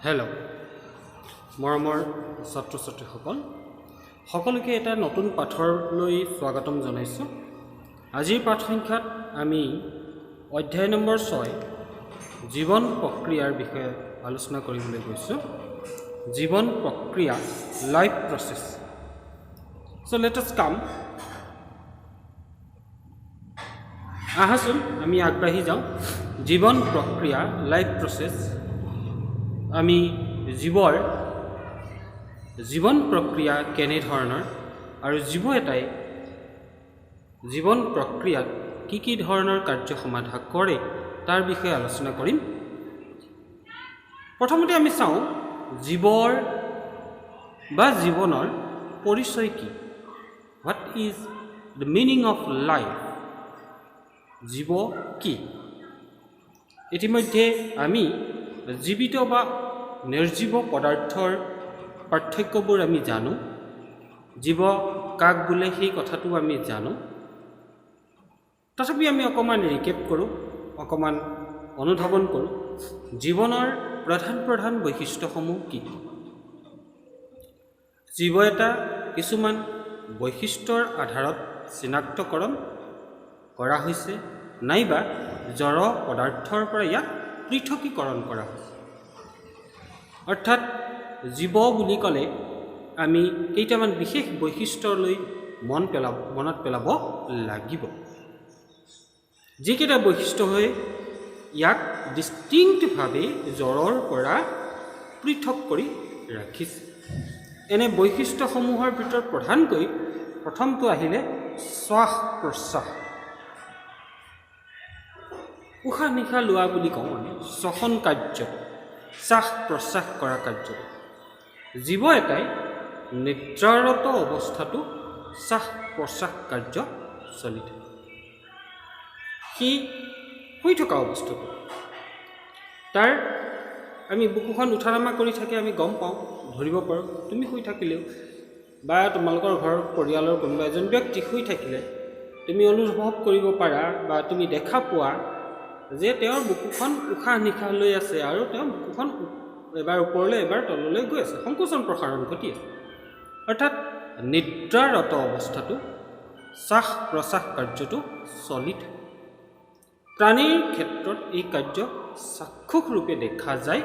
Hello' মৰমৰ ছাত্ৰ ছাত্ৰীসকল সকলোকে এটা নতুন পাঠলৈ স্বাগতম জনাইছোঁ। আজিৰ পাঠ সংখ্যাত আমি অধ্যায় নম্বৰ 6 জীৱন প্ৰক্ৰিয়াৰ বিষয়ে আলোচনা কৰিবলৈ গৈছোঁ। জীৱন প্ৰক্ৰিয়া লাইফ প্ৰচেছ। চ' লেট আছ কাম। আহাচোন আমি আগবাঢ়ি যাওঁ। জীৱন প্ৰক্ৰিয়া লাইফ প্ৰচেছ। আমি জীৱৰ জীৱন প্ৰক্ৰিয়া কেনেধৰণৰ আৰু জীৱ এটাই জীৱন প্ৰক্ৰিয়াত কি ধৰণৰ কাৰ্য সমাধা কৰে তাৰ বিষয়ে আলোচনা কৰিম। প্ৰথমতে আমি চাওঁ জীৱৰ বা জীৱনৰ পৰিচয় কি। What is the meaning of life? জীৱ কি? ইতিমধ্যে আমি জীৱিত বা নিৰ্জীৱ পদাৰ্থৰ পাৰ্থক্যবোৰ আমি জানো। জীৱ কাক বোলে সেই কথাটো আমি জানো। তথাপি আমি অকণমান ৰিকেপ কৰোঁ, অকণমান অনুধাৱন কৰোঁ। জীৱনৰ প্ৰধান বৈশিষ্ট্যসমূহ কি? জীৱ এটা কিছুমান বৈশিষ্ট্যৰ আধাৰত চিনাক্তকৰণ কৰা হৈছে, নাইবা জড় পদাৰ্থৰ পৰা ইয়াক পৃথকীকৰণ কৰা হৈছে। অৰ্থাৎ জীৱ বুলি ক'লে আমি কেইটামান বিশেষ বৈশিষ্ট্যলৈ মনত পেলাব লাগিব, যিকেইটা বৈশিষ্ট্য হৈ ইয়াক ডিষ্টিংক্টভাৱে জড়ৰ পৰা পৃথক কৰি ৰাখিছে। এনে বৈশিষ্ট্যসমূহৰ ভিতৰত প্ৰধানকৈ প্ৰথমটো আহিলে শ্বাস প্ৰশ্বাস। উশাহ নিশাহ লোৱা বুলি কওঁ আমি শ্বসন কাৰ্য, শ্বাস প্ৰশ্বাস কৰা কাৰ্য। জীৱ এটাই নিদ্ৰাৰত অৱস্থাটো শ্বাস প্ৰশ্বাস কাৰ্য চলি থাকে। সি শুই থকা অৱস্থাটো তাৰ আমি বুকুখন উঠা নামা কৰি থাকে, আমি গম পাওঁ, ধৰিব পাৰোঁ। তুমি শুই থাকিলেও বা তোমালোকৰ ঘৰৰ পৰিয়ালৰ কোনোবা এজন ব্যক্তি শুই থাকিলে তুমি অনুভৱ কৰিব পাৰা বা তুমি দেখা পোৱা যে তেওঁৰ বুকুখন উশাহ নিশাহ লৈ আছে আৰু তেওঁৰ বুকুখন এবাৰ ওপৰলৈ এবাৰ তললৈ গৈ আছে, সংকোচন প্ৰসাৰণ ঘটি আছে। অৰ্থাৎ নিদ্ৰাৰত অৱস্থাটো শ্বাস প্ৰশ্বাস কাৰ্যটো চলি থাকে। প্ৰাণীৰ ক্ষেত্ৰত এই কাৰ্য চাক্ষুষ ৰূপে দেখা যায়,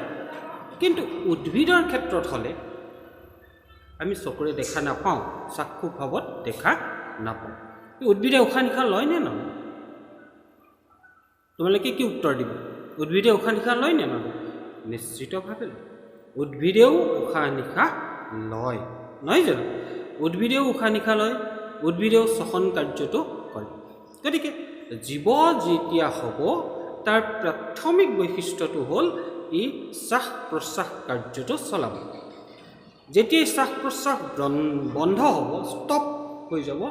কিন্তু উদ্ভিদৰ ক্ষেত্ৰত হ'লে আমি চকুৰে দেখা নাপাওঁ, চাক্ষুষ ভাৱত দেখা নাপাওঁ। উদ্ভিদে উশাহ নিশাহ লয় নে নলয়? তোমালোকে কি উত্তৰ দিবা? উদ্ভিদে উশাহ নিশাহ লয় নে নলয়? নিশ্চিতভাৱে লয়। উদ্ভিদেও উশাহ নিশাহ লয়, নহয় জানো? উদ্ভিদেও উশাহ নিশাহ লয়, উদ্ভিদেও শ্বসন কাৰ্যটো কৰে। গতিকে জীৱ যেতিয়া হ'ব তাৰ প্ৰাথমিক বৈশিষ্ট্যটো হ'ল ই শ্বাস প্ৰশ্বাস কাৰ্যটো চলাব। যেতিয়াই শ্বাস প্ৰশ্বাস বন্ধ হ'ব, ষ্টপ হৈ যাব,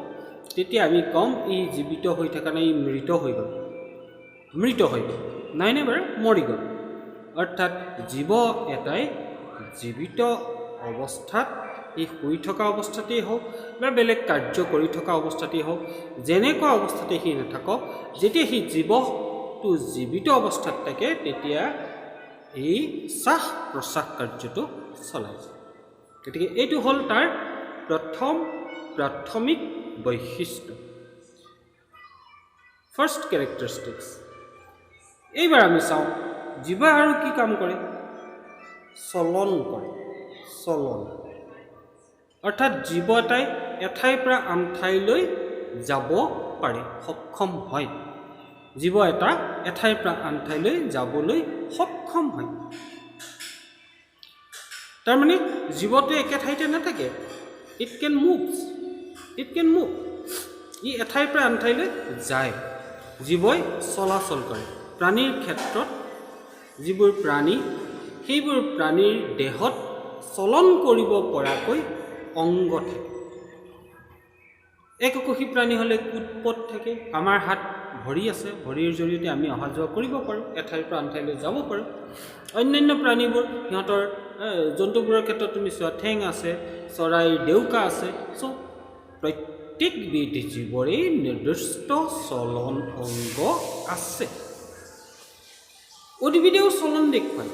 তেতিয়া আমি ক'ম ই জীৱিত হৈ থকা নাই, ই মৃত হৈ গ'ল। মৃত হৈ গ'ল নাইনে বাৰু, মৰি গ'ল। অৰ্থাৎ জীৱ এটাই জীৱিত অৱস্থাত, এই শুই থকা অৱস্থাতেই হওক বা বেলেগ কাৰ্য কৰি থকা অৱস্থাতেই হওক, যেনেকুৱা অৱস্থাতে সি নাথাকক, যেতিয়া সি জীৱটো জীৱিত অৱস্থাত থাকে তেতিয়া এই শ্বাস প্ৰশ্বাস কাৰ্যটো চলাই যায়। গতিকে এইটো হ'ল তাৰ প্ৰাথমিক বৈশিষ্ট্য, ফাৰ্ষ্ট কেৰেক্টাৰিষ্টিক্স। এইবাৰ আমি চাওঁ জীৱ আৰু কি কাম কৰে? চলন কৰে। চলন অৰ্থাৎ জীৱ এটাই এঠাইৰ পৰা আন ঠাইলৈ যাব পাৰে, সক্ষম হয়। জীৱ এটা এঠাইৰ পৰা আন ঠাইলৈ যাবলৈ সক্ষম হয়। তাৰমানে জীৱটো একে ঠাইতে নাথাকে। It can move. ই এঠাইৰ পৰা আন ঠাইলৈ যায়। জীৱই চলাচল কৰে। প্ৰাণীৰ ক্ষেত্ৰত যিবোৰ প্ৰাণী, সেইবোৰ প্ৰাণীৰ দেহত চলন কৰিব পৰাকৈ অংগ থাকে। এককোষী প্ৰাণী হ'লে কুটপট থাকে। আমাৰ হাত ভৰি আছে, ভৰিৰ জৰিয়তে আমি অহা যোৱা কৰিব পাৰোঁ, এঠাইৰ পৰা আন ঠাইলৈ যাব পাৰোঁ। অন্যান্য প্ৰাণীবোৰ, সিহঁতৰ জন্তুবোৰৰ ক্ষেত্ৰত তুমি চোৱা, ঠেং আছে, চৰাইৰ ডেউকা আছে। চ' প্ৰত্যেকবিধ জীৱৰে নিৰ্দিষ্ট চলন অংগ আছে। উদ্ভিদেও চলন দেখুৱায়,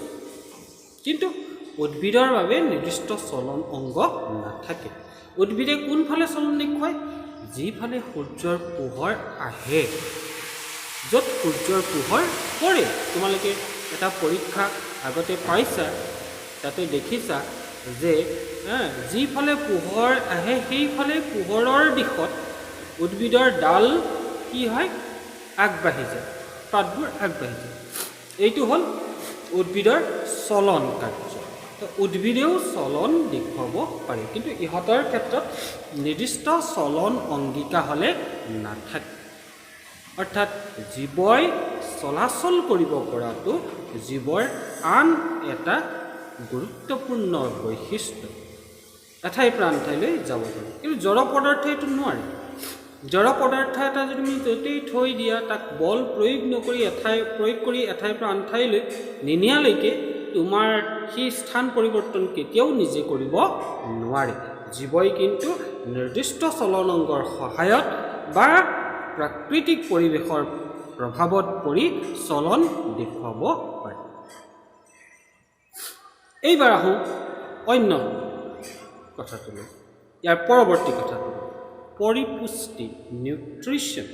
কিন্তু উদ্ভিদৰ বাবে নিৰ্দিষ্ট চলন অংগ নাথাকে। উদ্ভিদে কোনফালে চলন দেখুৱায়? যিফালে সূৰ্যৰ পোহৰ আহে, য'ত সূৰ্যৰ পোহৰ পৰে। তোমালোকে এটা পৰীক্ষা আগতে পাইছা, তাতে দেখিছা যে যিফালে পোহৰ আহে সেইফালে পোহৰৰ দিশত উদ্ভিদৰ ডাল কি হয়? আগবাঢ়ি যায়, পাতবোৰ আগবাঢ়ি যায়। এইটো হ'ল উদ্ভিদৰ চলন কাৰ্য। তো উদ্ভিদেও চলন দেখুৱাব পাৰে, কিন্তু ইহঁতৰ ক্ষেত্ৰত নিৰ্দিষ্ট চলন অংগিকা হ'লে নাথাকে। অৰ্থাৎ জীৱই চলাচল কৰিব পৰাটো জীৱৰ আন এটা গুৰুত্বপূৰ্ণ বৈশিষ্ট্য। এঠাইৰ পৰা আন ঠাইলৈ যাব পাৰে, কিন্তু জড় পদাৰ্থই এইটো নোৱাৰে। জড় পদাৰ্থ এটা যদি তুমি য'তেই থৈ দিয়া, তাক বল প্ৰয়োগ নকৰি প্ৰয়োগ কৰি এঠাইৰ পৰা আন ঠাইলৈ নিনিয়ালৈকে তোমাৰ সেই স্থান পৰিৱৰ্তন কেতিয়াও নিজে কৰিব নোৱাৰে। জীৱই কিন্তু নিৰ্দিষ্ট চলন অংগৰ সহায়ত বা প্ৰাকৃতিক পৰিৱেশৰ প্ৰভাৱত পৰি চলন দেখুৱাব পাৰে। এইবাৰ আহোঁ অন্য কথাটোলৈ, ইয়াৰ পৰৱৰ্তী কথাটো পৰিপুষ্টি, নিউট্ৰিশ্যন।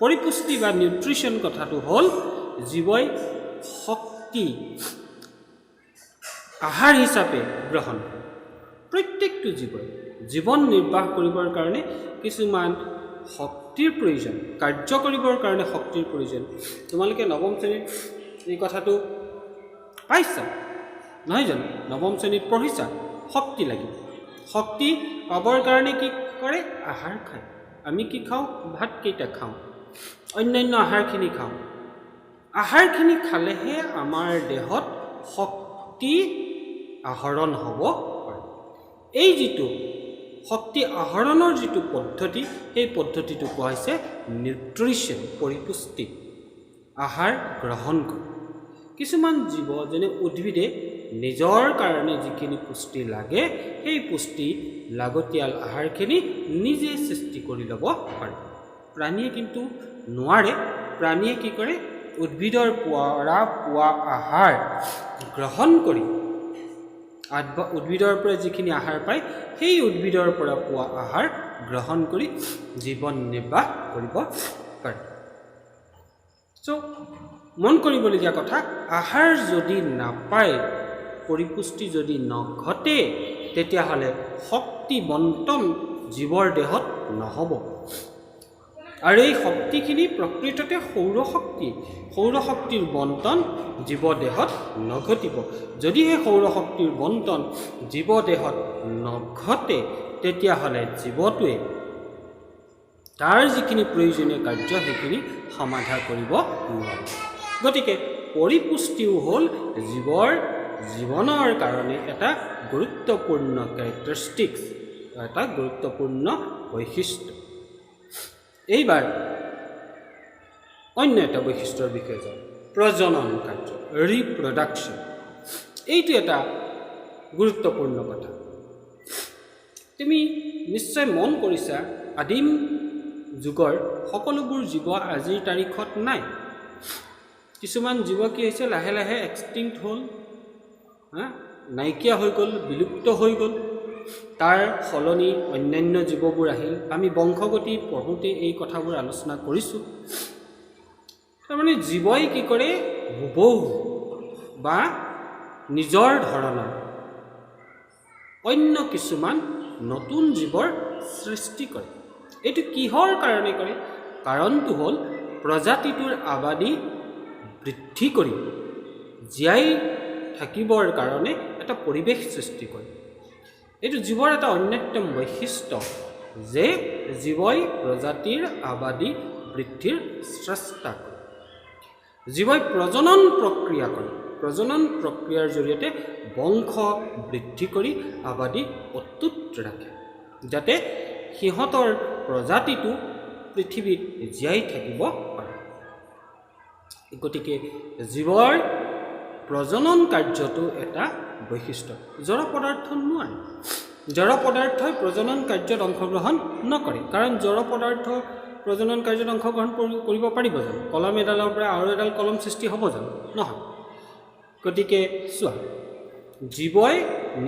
পৰিপুষ্টি বা নিউট্ৰিশ্যন কথাটো হ'ল জীৱই শক্তি আহাৰ হিচাপে গ্ৰহণ কৰে। প্ৰত্যেকটো জীৱই জীৱন নিৰ্বাহ কৰিবৰ কাৰণে কিছুমান শক্তিৰ প্ৰয়োজন, কাৰ্য কৰিবৰ কাৰণে শক্তিৰ প্ৰয়োজন। তোমালোকে নৱম শ্ৰেণীত এই কথাটো পাইছা নহয় জানো? নৱম শ্ৰেণীত পঢ়িছা, শক্তি লাগিব। শক্তি পাবৰ কাৰণে কি কৰে? আহাৰ খায়। আমি কি খাওঁ? ভাতকেইটা খাওঁ, অন্যান্য আহাৰখিনি খাওঁ। আহাৰখিনি খালেহে আমাৰ দেহত শক্তি আহৰণ হ'ব পাৰে। এই যিটো শক্তি আহৰণৰ যিটো পদ্ধতি, সেই পদ্ধতিটো কোৱা হৈছে নিউট্ৰিশ্যন, পৰিপুষ্টি। আহাৰ গ্ৰহণ কৰে। কিছুমান জীৱ যেনে উদ্ভিদে নিজৰ কাৰণে যিখিনি পুষ্টি লাগে, সেই পুষ্টি লাগতিয়াল আহাৰখিনি নিজে সৃষ্টি কৰি ল'ব পাৰে। প্ৰাণীয়ে কিন্তু নোৱাৰে। প্ৰাণীয়ে কি কৰে? উদ্ভিদৰ পৰা পোৱা আহাৰ গ্ৰহণ কৰি, উদ্ভিদৰ পৰা যিখিনি আহাৰ পায়, সেই উদ্ভিদৰ পৰা পোৱা আহাৰ গ্ৰহণ কৰি জীৱন নিৰ্বাহ কৰিব পাৰে। মন কৰিবলগীয়া কথা, আহাৰ যদি নাপায়, পৰিপুষ্টি যদি নঘটে, তেতিয়াহ'লে শক্তি বণ্টন জীৱৰ দেহত নহ'ব। আৰু এই শক্তিখিনি প্ৰকৃততে সৌৰশক্তি। সৌৰশক্তিৰ বণ্টন জীৱ দেহত নঘটিব। যদিহে সৌৰশক্তিৰ বণ্টন জীৱ দেহত নঘটে, তেতিয়াহ'লে জীৱটোৱে তাৰ যিখিনি প্ৰয়োজনীয় কাৰ্য সেইখিনি সমাধা কৰিব নোৱাৰে। গতিকে পৰিপুষ্টিও হ'ল জীৱৰ জীৱনৰ কাৰণে এটা গুৰুত্বপূৰ্ণ কেৰেক্টাৰিষ্টিক্স, এটা গুৰুত্বপূৰ্ণ বৈশিষ্ট্য। এইবাৰ অন্য এটা বৈশিষ্ট্যৰ বিষয়ে যাওঁ, প্ৰজনন কাৰ্য, ৰিপ্ৰডাকশ্যন। এইটো এটা গুৰুত্বপূৰ্ণ কথা। তুমি নিশ্চয় মন কৰিছা, আদিম যুগৰ সকলোবোৰ জীৱ আজিৰ তাৰিখত নাই। কিছুমান জীৱ কি হৈছে? লাহে লাহে এক্সটিংক্ট হ'ল, নাইকিয়া হৈ গ'ল, বিলুপ্ত হৈ গ'ল। তাৰ সলনি অন্যান্য জীৱবোৰ আহিল। আমি বংশগতি পঢ়োঁতে এই কথাবোৰ আলোচনা কৰিছোঁ। তাৰমানে জীৱই কি কৰে? হুবহু বা নিজৰ ধৰণৰ অন্য কিছুমান নতুন জীৱৰ সৃষ্টি কৰে। এইটো কিহৰ কাৰণে কৰে? কাৰণটো হ'ল প্ৰজাতিটোৰ আবাদী বৃদ্ধি কৰি জীয়াই থাকিবৰ কাৰণে এটা পৰিৱেশ সৃষ্টি কৰে। এইটো জীৱৰ এটা অন্যতম বৈশিষ্ট্য যে জীৱই প্ৰজাতিৰ আবাদী বৃদ্ধিৰ চেষ্টা কৰে। জীৱই প্ৰজনন প্ৰক্ৰিয়া কৰে। প্ৰজনন প্ৰক্ৰিয়াৰ জৰিয়তে বংশ বৃদ্ধি কৰি আবাদী অটুট ৰাখে, যাতে সিহঁতৰ প্ৰজাতিটো পৃথিৱীত জীয়াই থাকিব পাৰে। গতিকে জীৱৰ প্ৰজনন কাৰ্যটো এটা বৈশিষ্ট্য। জড় পদাৰ্থ নোৱাৰে। জড় পদাৰ্থই প্ৰজনন কাৰ্যত অংশগ্ৰহণ নকৰে, কাৰণ জড় পদাৰ্থ প্ৰজনন কাৰ্যত অংশগ্ৰহণ কৰিব পাৰিব জানো? কলম এডালৰ পৰা আৰু এডাল কলম সৃষ্টি হ'ব জানো? নহয়। গতিকে চোৱা, জীৱই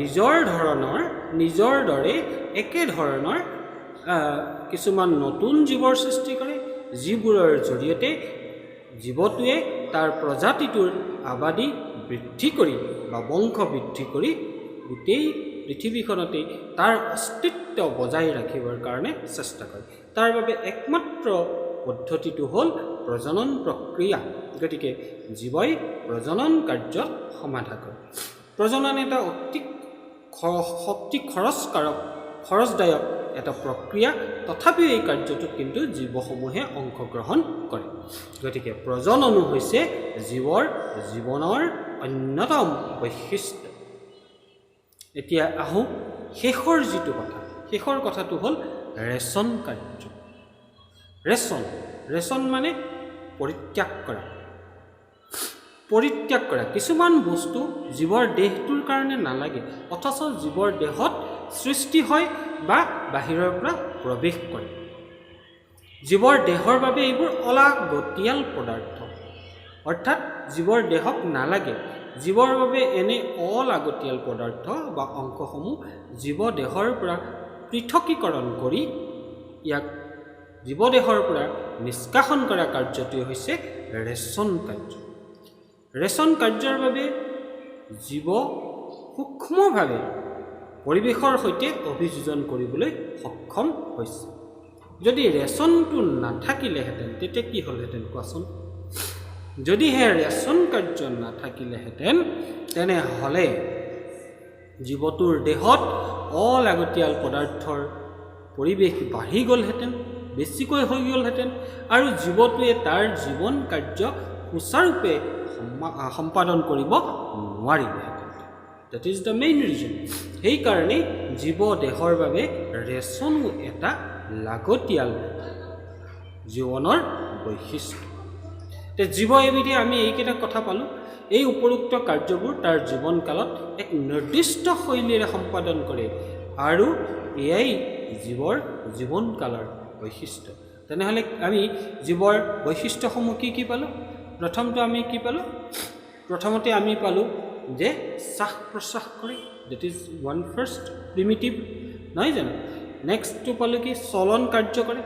নিজৰ দৰে একে ধৰণৰ কিছুমান নতুন জীৱৰ সৃষ্টি কৰে, যিবোৰৰ জৰিয়তে জীৱটোৱে তাৰ প্ৰজাতিটোৰ আবাদী বৃদ্ধি কৰি বা বংশ বৃদ্ধি কৰি গোটেই পৃথিৱীখনতে তাৰ অস্তিত্ব বজাই ৰাখিবৰ কাৰণে চেষ্টা কৰে। তাৰ বাবে একমাত্ৰ পদ্ধতিটো হ'ল প্ৰজনন প্ৰক্ৰিয়া। গতিকে জীৱই প্ৰজনন কাৰ্যত সমাধা কৰে। প্ৰজনন এটা অতি শক্তি খৰচদায়ক এটা প্ৰক্ৰিয়া, তথাপিও এই কাৰ্যটোত কিন্তু জীৱসমূহে অংশগ্ৰহণ কৰে। গতিকে প্ৰজননো হৈছে জীৱৰ জীৱনৰ অন্যতম বৈশিষ্ট্য। এতিয়া আহোঁ শেষৰ যিটো কথা, শেষৰ কথাটো হ'ল ৰেচন কাৰ্য। ৰেচন মানে পৰিত্যাগ কৰা। কিছুমান বস্তু জীৱৰ দেহটোৰ কাৰণে নালাগে, অথচ জীৱৰ দেহত সৃষ্টি হয় বা বাহিৰৰ পৰা প্ৰৱেশ কৰে। জীৱৰ দেহৰ বাবে এইবোৰ অলাগতিয়াল পদাৰ্থ, অৰ্থাৎ জীৱৰ দেহক নালাগে। জীৱৰ বাবে এনে অলাগতিয়াল পদাৰ্থ বা অংশসমূহ জীৱ দেহৰ পৰা পৃথকীকৰণ কৰি ইয়াক জীৱদেহৰ পৰা নিষ্কাশন কৰা কাৰ্যটোৱে হৈছে ৰেচন কাৰ্য। ৰেচন কাৰ্যৰ বাবে জীৱ সূক্ষ্মভাৱে পৰিৱেশৰ সৈতে অভিযোজন কৰিবলৈ সক্ষম হৈছে। যদি ৰেচনটো নাথাকিলেহেঁতেন তেতিয়া কি হ'লহেঁতেন কোৱাচোন? যদিহে ৰেচন কাৰ্য নাথাকিলেহেঁতেন তেনেহ'লে জীৱটোৰ দেহত অলাগতিয়াল পদাৰ্থৰ পৰিৱেশ বাঢ়ি গ'লহেঁতেন, বেছিকৈ হৈ গ'লহেঁতেন, আৰু জীৱটোৱে তাৰ জীৱন কাৰ্য সুচাৰুৰূপে সম্পাদন কৰিব নোৱাৰিলেহেঁতেন। That is the main reason. সেইকাৰণেই জীৱ দেহৰ বাবে ৰেচনো এটা লাগতিয়াল জীৱনৰ বৈশিষ্ট্য। জীৱ এবিধে আমি এইকেইটা কথা পালোঁ। এই উপৰোক্ত কাৰ্যবোৰ তাৰ জীৱনকালত এক নিৰ্দিষ্ট শৈলীৰে সম্পাদন কৰে, আৰু এয়াই জীৱৰ জীৱনকালৰ বৈশিষ্ট্য। তেনেহ'লে আমি জীৱৰ বৈশিষ্ট্যসমূহ কি পালোঁ? প্ৰথমতে আমি পালোঁ যে শ্বাস প্ৰশ্বাস কৰে, that is one first primitive, নহয় জানো? নেক্সটটো পালোঁ কি চলন কাৰ্য কৰে।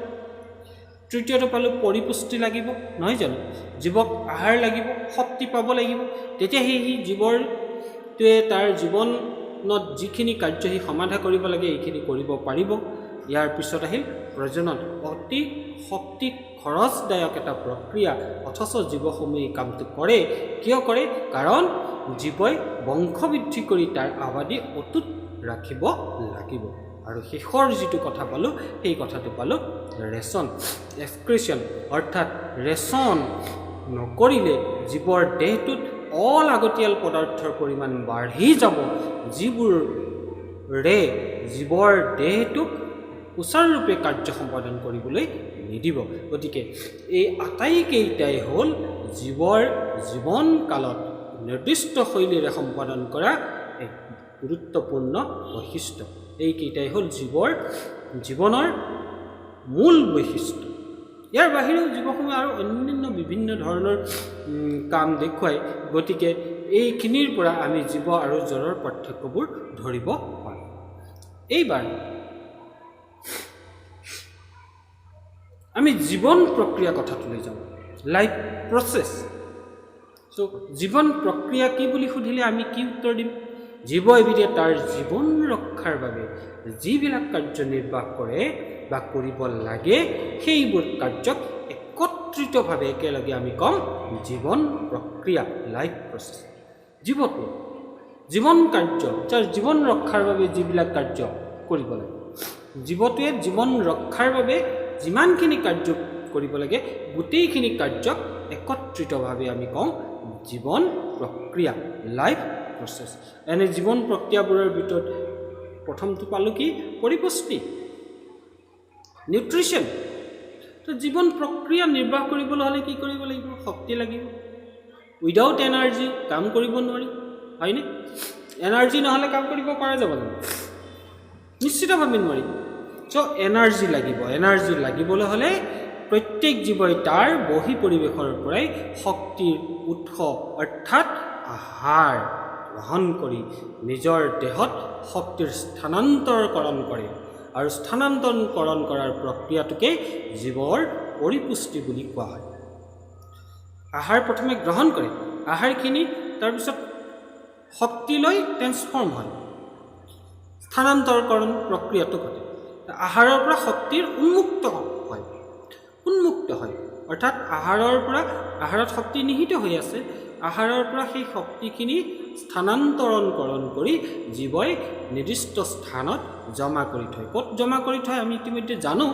তৃতীয়টো পালোঁ পৰিপুষ্টি লাগিব, নহয় জানো? জীৱক আহাৰ লাগিব, শক্তি পাব লাগিব, তেতিয়াহে সি জীৱৰটোৱে তাৰ জীৱনত যিখিনি কাৰ্য সি সমাধা কৰিব লাগে এইখিনি কৰিব পাৰিব। ইয়াৰ পিছত আহিল প্ৰজনন, অতি শক্তি খৰচদায়ক এটা প্ৰক্ৰিয়া, অথচ জীৱসমূহে এই কামটো কৰে। কিয় কৰে? কাৰণ জীৱই বংশবৃদ্ধি কৰি তাৰ আবাদী অটুট ৰাখিব লাগিব। আৰু শেষৰ যিটো কথা পালোঁ সেই কথাটো পালোঁ ৰেচন, এক্সক্ৰিশ্যন, অৰ্থাৎ ৰেচন নকৰিলে জীৱৰ দেহটোত অলাগতিয়াল পদাৰ্থৰ পৰিমাণ বাঢ়ি যাব, যিবোৰে জীৱৰ দেহটোক সুচাৰুৰূপে কাৰ্য সম্পাদন কৰিবলৈ নিদিব। গতিকে এই আটাইকেইটাই হ'ল জীৱৰ জীৱন কালত নিৰ্দিষ্ট শৈলীৰে সম্পাদন কৰা এক গুৰুত্বপূৰ্ণ বৈশিষ্ট্য। এইকেইটাই হ'ল জীৱৰ জীৱনৰ মূল বৈশিষ্ট্য। ইয়াৰ বাহিৰেও জীৱসমূহে আৰু অন্যান্য বিভিন্ন ধৰণৰ কাম দেখুৱায়। গতিকে এইখিনিৰ পৰা আমি জীৱ আৰু জড়ৰ পাৰ্থক্যবোৰ ধৰিব পাৰোঁ। এইবাৰ আমি জীৱন প্ৰক্ৰিয়া কথাটোলৈ যাওঁ, লাইফ প্ৰচেছ। চ' জীৱন প্ৰক্ৰিয়া কি বুলি সুধিলে আমি কি উত্তৰ দিম? জীৱ এবিধে তাৰ জীৱন ৰক্ষাৰ বাবে যিবিলাক কাৰ্য নিৰ্বাহ কৰে বা কৰিব লাগে সেইবোৰ কাৰ্যক একত্ৰিতভাৱে একেলগে আমি ক'ম জীৱন প্ৰক্ৰিয়া, লাইফ প্ৰচেছ। জীৱটোৱে জীৱন কাৰ্য, যাৰ জীৱন ৰক্ষাৰ বাবে যিবিলাক কাৰ্য কৰিব লাগে, জীৱটোৱে জীৱন ৰক্ষাৰ বাবে যিমানখিনি কাৰ্য কৰিব লাগে গোটেইখিনি কাৰ্যক একত্ৰিতভাৱে আমি কওঁ জীৱন প্ৰক্ৰিয়া, লাইফ প্ৰচেছ। এনে জীৱন প্ৰক্ৰিয়াবোৰৰ ভিতৰত প্ৰথমটো পালোঁ কি? পৰিপুষ্টি, নিউট্ৰিশ্যন। তো জীৱন প্ৰক্ৰিয়া নিৰ্বাহ কৰিবলৈ হ'লে কি কৰিব লাগিব? শক্তি লাগিব। উইদাউট এনাৰ্জি কাম কৰিব নোৱাৰি, হয়নে? এনাৰ্জি নহ'লে কাম কৰিব পৰা যাব জানো? নিশ্চিতভাৱে নোৱাৰি। চ' এনাৰ্জি লাগিব। এনাৰ্জি লাগিবলৈ হ'লে প্ৰত্যেক জীৱই তাৰ বহি পৰিৱেশৰ পৰাই শক্তিৰ উৎস অৰ্থাৎ আহাৰ গ্ৰহণ কৰি নিজৰ দেহত শক্তিৰ স্থানান্তৰকৰণ কৰে আৰু স্থানান্তৰকৰণ কৰাৰ প্ৰক্ৰিয়াটোকে জীৱৰ পৰিপুষ্টি বুলি কোৱা হয়। আহাৰ প্ৰথমে গ্ৰহণ কৰে, আহাৰখিনি তাৰপিছত শক্তিলৈ ট্ৰেন্সফৰ্ম হয়, স্থানান্তৰকৰণ প্ৰক্ৰিয়াটো ঘটে। আহাৰৰ পৰা শক্তিৰ উন্মুক্ত হয় অৰ্থাৎ আহাৰত শক্তি নিহিত হৈ আছে, আহাৰৰ পৰা সেই শক্তিখিনি স্থানান্তৰকৰণ কৰি জীৱই নিৰ্দিষ্ট স্থানত জমা কৰি থয়। ক'ত জমা কৰি থয় আমি ইতিমধ্যে জানো,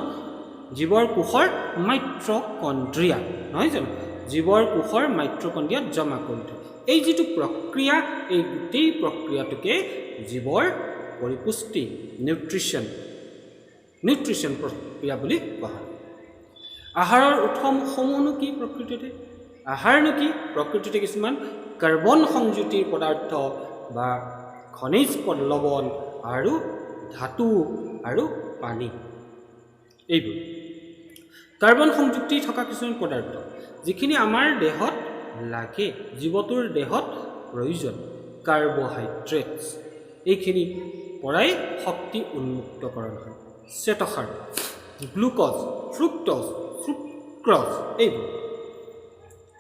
জীৱৰ কোষৰ মাইট্ৰকণ্ড্ৰিয়া, নহয় জানো? জীৱৰ কোষৰ মাইট্ৰকণ্ড্ৰিয়াত জমা কৰি থয়। এই যিটো প্ৰক্ৰিয়া, এই গোটেই প্ৰক্ৰিয়াটোকে জীৱৰ পৰিপুষ্টি নিউট্ৰিশ্যন প্ৰক্ৰিয়া বুলি কোৱা হয়। আহাৰৰ উৎসসমূহনো কি প্ৰকৃততে? আহাৰনো কি? প্ৰকৃততে কিছুমান কাৰ্বন সংযুতিৰ পদাৰ্থ বা খনিজ লৱণ আৰু ধাতু আৰু পানী, এইবোৰ কাৰ্বন সংযুক্তি থকা কিছুমান পদাৰ্থ যিখিনি আমাৰ দেহত লাগে, জীৱটোৰ দেহত প্ৰয়োজন। কাৰ্বহাইড্ৰেটছ, এইখিনি পৰাই শক্তি উন্মুক্তকৰণ হয়। শ্বেতসাৰ, গ্লুক'জ, ফ্ৰুক্ট'জ, সুক্ৰ'জ, এইবোৰ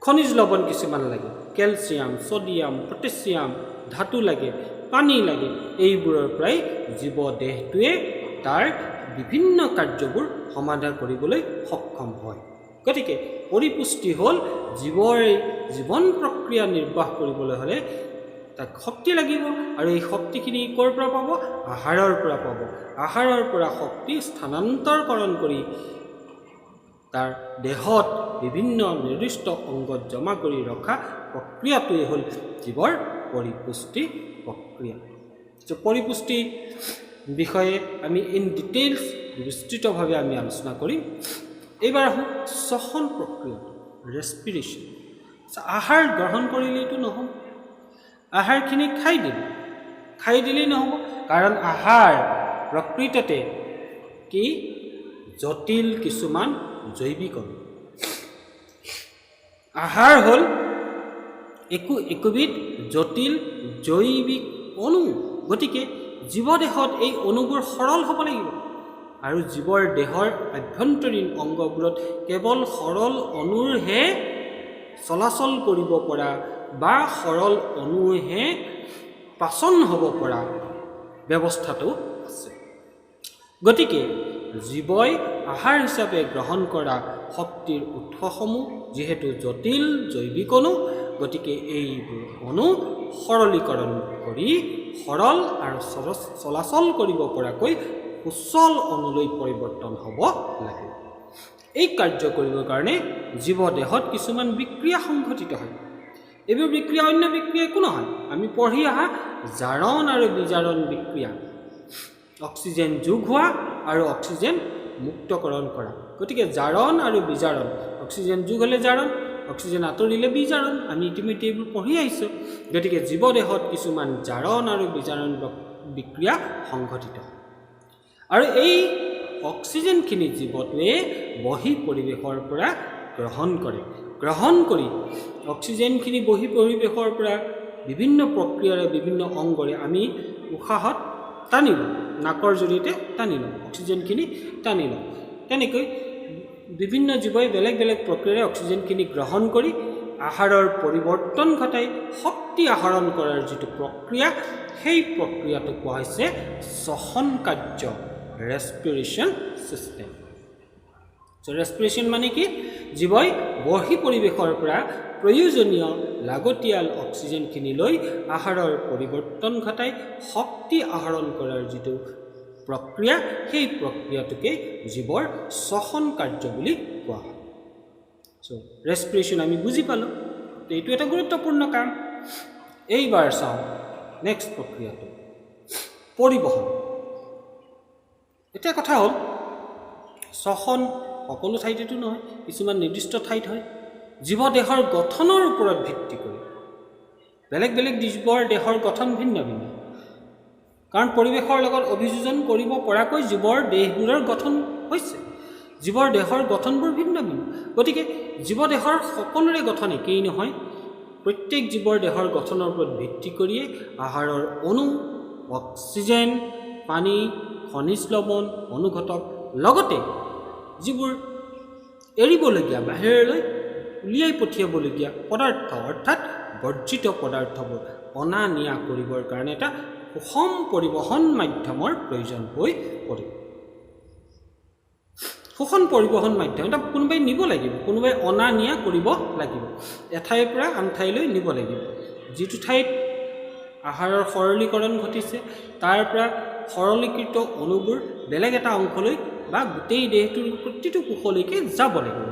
খনিজ লৱণ কিছুমান লাগে, কেলছিয়াম, ছডিয়াম, পটেছিয়াম, ধাতু লাগে, পানী লাগে। এইবোৰৰ পৰাই জীৱ দেহটোৱে তাৰ বিভিন্ন কাৰ্যবোৰ সমাধা কৰিবলৈ সক্ষম হয়। গতিকে পৰিপুষ্টি হ'ল জীৱৰ জীৱন প্ৰক্ৰিয়া নিৰ্বাহ কৰিবলৈ হ'লে তাক শক্তি লাগিব, আৰু এই শক্তিখিনি ক'ৰ পৰা পাব? আহাৰৰ পৰা পাব। আহাৰৰ পৰা শক্তি স্থানান্তৰকৰণ কৰি তাৰ দেহত বিভিন্ন নিৰ্দিষ্ট অংগত জমা কৰি ৰখা প্ৰক্ৰিয়াটোৱে হ'ল জীৱৰ পৰিপুষ্টি প্ৰক্ৰিয়া। পৰিপুষ্টি বিষয়ে আমি ইন ডিটেইলছ বিস্তৃতভাৱে আমি আলোচনা কৰিম। এইবাৰ আহোঁ শ্বসন প্ৰক্ৰিয়া, ৰেছপিৰেশ্যন। আহাৰ গ্ৰহণ কৰিলেইতো নহ'ব, আহাৰখিনি খাই দিলেই নহ'ব, কাৰণ আহাৰ প্ৰকৃততে কি? জটিল কিছুমান জৈৱিক অণু। আহাৰ হ'ল একোবিধ জটিল জৈৱিক অণু। গতিকে জীৱদেহত এই অণুবোৰ সৰল হ'ব লাগিব, আৰু জীৱৰ দেহৰ আভ্যন্তৰীণ অংগবোৰত কেৱল সৰল অণুৰহে চলাচল কৰিব পৰা বা সৰল অণুহে পাচন হ'ব পৰা ব্যৱস্থাটো আছে। গতিকে জীৱই আহাৰ হিচাপে গ্ৰহণ কৰা শক্তিৰ উৎসসমূহ যিহেতু জটিল জৈৱিক অণু, গতিকে এইবোৰ অণু সৰলীকৰণ কৰি সৰল আৰু চলাচল কৰিব পৰাকৈ সুচল অণুলৈ পৰিৱৰ্তন হ'ব লাগে। এই কাৰ্য কৰিবৰ কাৰণে জীৱদেহত কিছুমান বিক্ৰিয়া সংঘটিত হয়। এইবোৰ বিক্ৰিয়া অন্য বিক্ৰিয়া একো নহয়, আমি পঢ়ি অহা জাৰণ আৰু বিজাৰণ বিক্ৰিয়া, অক্সিজেন যোগ হোৱা আৰু অক্সিজেন মুক্তকৰণ কৰা। গতিকে জাৰণ আৰু বিজাৰণ, অক্সিজেন যোগ হ'লে জাৰণ, অক্সিজেন আঁতৰিলে বিজাৰণ, আমি ইতিমধ্যে এইবোৰ পঢ়ি আহিছোঁ। গতিকে জীৱদেহত কিছুমান জাৰণ আৰু বিজাৰণ বিক্ৰিয়া সংঘটিত হয়, আৰু এই অক্সিজেনখিনি জীৱটোৱে বহি পৰিৱেশৰ পৰা গ্ৰহণ কৰি অক্সিজেনখিনি বহি পৰিৱেশৰ পৰা বিভিন্ন প্ৰক্ৰিয়াৰে বিভিন্ন অংগৰে আমি উশাহত টানি লওঁ, নাকৰ জৰিয়তে টানি লওঁ, অক্সিজেনখিনি টানি লওঁ। তেনেকৈ বিভিন্ন জীৱই বেলেগ বেলেগ প্ৰক্ৰিয়াৰে অক্সিজেনখিনি গ্ৰহণ কৰি আহাৰৰ পৰিৱৰ্তন ঘটাই শক্তি আহৰণ কৰাৰ যিটো প্ৰক্ৰিয়া, সেই প্ৰক্ৰিয়াটো কোৱা হৈছে শ্বসন কাৰ্য, ৰেছপিৰেশ্যন ছিষ্টেম। ৰেছপিৰেশ্যন মানে কি? জীৱই বহি পৰিৱেশৰ পৰা প্ৰয়োজনীয় লাগতিয়াল অক্সিজেনখিনি লৈ আহাৰৰ পৰিৱৰ্তন ঘটাই শক্তি আহৰণ কৰাৰ যিটো প্ৰক্ৰিয়া, সেই প্ৰক্ৰিয়াটোকে জীৱৰ শ্বসন কাৰ্য বুলি কোৱা হয়। ৰেছপিৰেশ্যন আমি বুজি পালোঁ, এইটো এটা গুৰুত্বপূৰ্ণ কাম। এইবাৰ চাওঁ নেক্সট প্ৰক্ৰিয়াটো, পৰিবহণ। এতিয়া কথা হ'ল, শ্বসন সকলো ঠাইতেতো নহয়, কিছুমান নিৰ্দিষ্ট ঠাইত হয়। জীৱদেহৰ গঠনৰ ওপৰত ভিত্তি কৰি বেলেগ বেলেগ জীৱৰ দেহৰ গঠন ভিন্ন ভিন্ন, কাৰণ পৰিৱেশৰ লগত অভিযোজন কৰিব পৰাকৈ জীৱৰ দেহবোৰৰ গঠন হৈছে। জীৱৰ দেহৰ গঠনবোৰ ভিন্ন ভিন্ন, গতিকে জীৱদেহৰ সকলোৰে গঠন একেই নহয়। প্ৰত্যেক জীৱৰ দেহৰ গঠনৰ ওপৰত ভিত্তি কৰিয়ে আহাৰৰ অণু, অক্সিজেন, পানী, খনিজ লৱণ, অনুঘটক লগতে যিবোৰ এৰিবলগীয়া বাহিৰলৈ উলিয়াই পঠিয়াবলগীয়া পদাৰ্থ অৰ্থাৎ বৰ্জিত পদাৰ্থবোৰ অনা নিয়া কৰিবৰ কাৰণে এটা সুষম পৰিবহণ মাধ্যমৰ প্ৰয়োজন হৈ পৰে। সুষম পৰিবহণ মাধ্যম এটা কোনোবাই নিব লাগিব, কোনোবাই অনা নিয়া কৰিব লাগিব, এঠাইৰ পৰা আন ঠাইলৈ নিব লাগিব। যিটো ঠাইত আহাৰৰ সৰলীকৰণ ঘটিছে তাৰ পৰা সৰলীকৃত অণুবোৰ বেলেগ এটা অংশলৈ বা গোটেই দেহটোৰ প্ৰতিটো কোষলৈকে যাব লাগিব।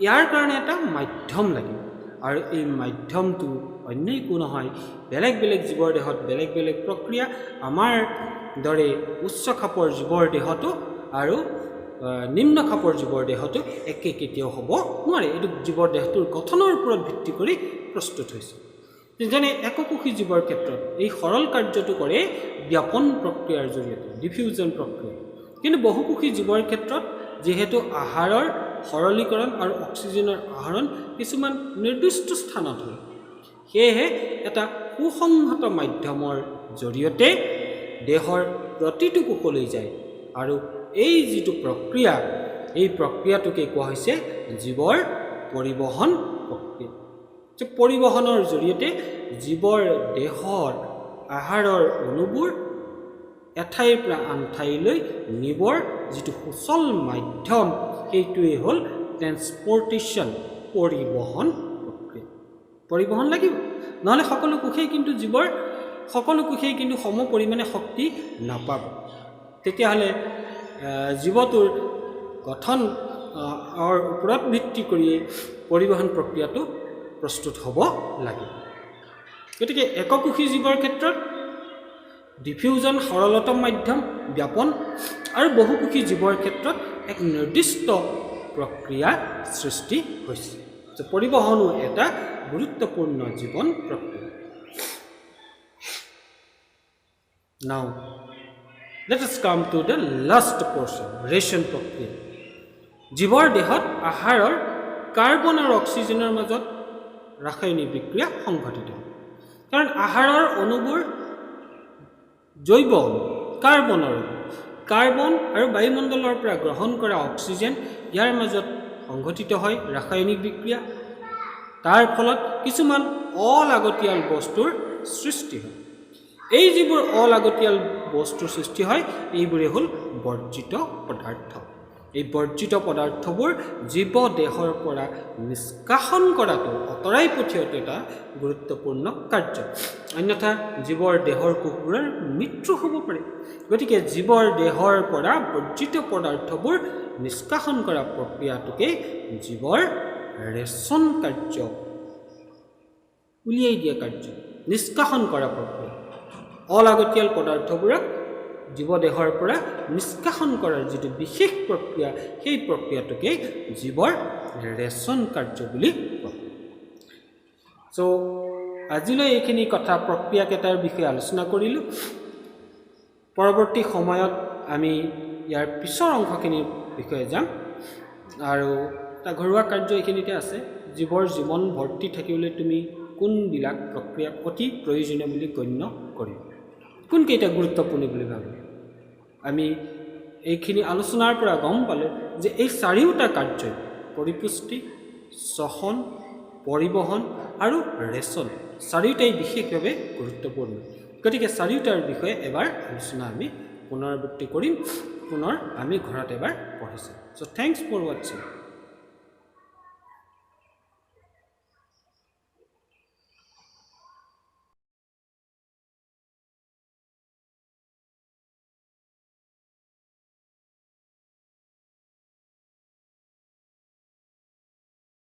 ইয়াৰ কাৰণে এটা মাধ্যম লাগিব আৰু এই মাধ্যমটো অন্য একো নহয়, বেলেগ বেলেগ জীৱৰ দেহত বেলেগ বেলেগ প্ৰক্ৰিয়া। আমাৰ দৰে উচ্চ খাপৰ জীৱৰ দেহতো আৰু নিম্ন খাপৰ জীৱৰ দেহতো একে কেতিয়াও হ'ব নোৱাৰে। এইটো জীৱৰ দেহটোৰ গঠনৰ ওপৰত ভিত্তি কৰি প্ৰস্তুত হৈছে। যেনে এককোষী জীৱৰ ক্ষেত্ৰত এই সৰল কাৰ্যটো কৰে ব্যাপন প্ৰক্ৰিয়াৰ জৰিয়তে, ডিফিউজন প্ৰক্ৰিয়া। কিন্তু বহুকোষী জীৱৰ ক্ষেত্ৰত যিহেতু আহাৰৰ সৰলীকৰণ আৰু অক্সিজেনৰ আহৰণ কিছুমান নিৰ্দিষ্ট স্থানত হয়, সেয়েহে এটা সুসংহত মাধ্যমৰ জৰিয়তে দেহৰ প্ৰতিটো কোষলৈ যায় আৰু এই যিটো প্ৰক্ৰিয়া, এই প্ৰক্ৰিয়াটোকে কোৱা হৈছে জীৱৰ পৰিবহণ প্ৰক্ৰিয়া। পৰিবহণৰ জৰিয়তে জীৱৰ দেহৰ আহাৰৰ অণুবোৰ এঠাইৰ পৰা আন ঠাইলৈ নিবৰ যিটো সুচল মাধ্যম, সেইটোৱেই হ'ল ট্ৰেন্সপৰ্টেশ্যন, পৰিবহণ প্ৰক্ৰিয়া। পৰিবহণ লাগিব, নহ'লে সকলো কোষেই কিন্তু সম পৰিমাণে শক্তি নাপাব। তেতিয়াহ'লে জীৱটোৰ গঠনৰ ওপৰত ভিত্তি কৰি পৰিবহণ প্ৰক্ৰিয়াটো প্ৰস্তুত হ'ব লাগিব। গতিকে এককোষী জীৱৰ ক্ষেত্ৰত ডিফিউজন সৰলতম মাধ্যম ব্যাপন আৰু বহুকোষী জীৱৰ ক্ষেত্ৰত এক নিৰ্দিষ্ট প্ৰক্ৰিয়া সৃষ্টি হৈছে। পৰিবহণো এটা গুৰুত্বপূৰ্ণ জীৱন প্ৰক্ৰিয়া। Now, let us come to the last portion, ration প্ৰক্ৰিয়া। জীৱৰ দেহত আহাৰৰ কাৰ্বন আৰু অক্সিজেনৰ মাজত ৰাসায়নিক বিক্ৰিয়া সংঘটিত হয়। কাৰণ আহাৰৰ অণুবোৰ জৈৱ কাৰ্বন আৰু বায়ুমণ্ডলৰ পৰা গ্ৰহণ কৰা অক্সিজেন, ইয়াৰ মাজত সংঘটিত হয় ৰাসায়নিক বিক্ৰিয়া। তাৰ ফলত কিছুমান অলাগতিয়াল বস্তুৰ সৃষ্টি হয়। এই যিবোৰ অলাগতিয়াল বস্তুৰ সৃষ্টি হয়, এইবোৰে হ'ল বৰ্জিত পদাৰ্থ। এই বৰ্জিত পদাৰ্থবোৰ জীৱ দেহৰ পৰা নিষ্কাশন কৰাটো, আঁতৰাই পঠিওৱাটো এটা গুৰুত্বপূৰ্ণ কাৰ্য। অন্যথা জীৱৰ দেহৰ কোষবোৰৰ মৃত্যু হ'ব পাৰে। গতিকে জীৱৰ দেহৰ পৰা বৰ্জিত পদাৰ্থবোৰ নিষ্কাশন কৰা প্ৰক্ৰিয়াটোকে জীৱৰ ৰেচন কাৰ্য, উলিয়াই দিয়া কাৰ্য, নিষ্কাশন কৰা প্ৰক্ৰিয়া। অলাগতিয়াল পদাৰ্থবোৰক জীৱ দেহৰ পৰা নিষ্কাশন কৰাৰ যিটো বিশেষ প্ৰক্ৰিয়া, সেই প্ৰক্ৰিয়াটোকে জীৱৰ ৰেচন কাৰ্য বুলি কোৱা। আজিলৈ এইখিনি কথা প্ৰক্ৰিয়াকেইটাৰ বিষয়ে আলোচনা কৰিলোঁ। পৰৱৰ্তী সময়ত আমি ইয়াৰ পিছৰ অংশখিনিৰ বিষয়ে যাম। আৰু এটা ঘৰুৱা কাৰ্য এইখিনিতে আছে। জীৱৰ জীৱন ভৰ্তি থাকিবলৈ তুমি কোনবিলাক প্ৰক্ৰিয়াক অতি প্ৰয়োজনীয় বুলি গণ্য কৰিবা, কোনকেইটা গুৰুত্বপূৰ্ণ বুলি ভাবিবা? আমি এইখিনি আলোচনাৰ পৰা গম পালোঁ যে এই চাৰিওটা কাৰ্যই পৰিপুষ্টি, শ্বসন, পৰিবহণ আৰু ৰেচন চাৰিওটাই বিশেষভাৱে গুৰুত্বপূৰ্ণ। গতিকে চাৰিওটাৰ বিষয়ে এবাৰ আলোচনা আমি পুনৰাবৃত্তি কৰিম, পুনৰ আমি ঘৰত এবাৰ পঢ়িছোঁ। চ' থেংকছ ফৰ ৱাটছিং।